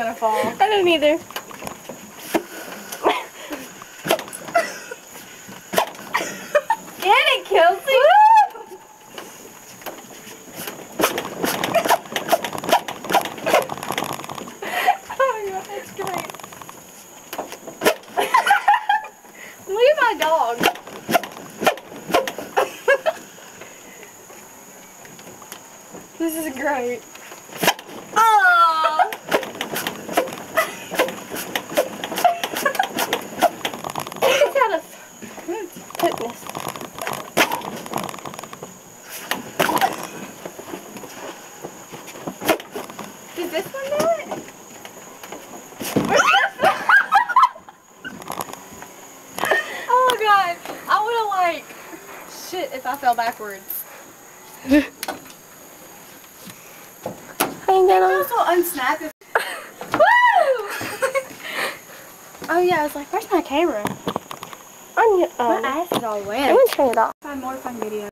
gonna fall. I don't either. Get it, Kelsey! Oh my god, that's great. Look at my dog. This is great. Oh! It's out of goodness. Does this one do it? Oh my god. I would have like shit if I fell backwards. I ain't gonna. Also unsnap it. Woo! Oh yeah, I was like, where's my camera? On your, My ass is all wet. I'm gonna turn it off. Find more fun videos.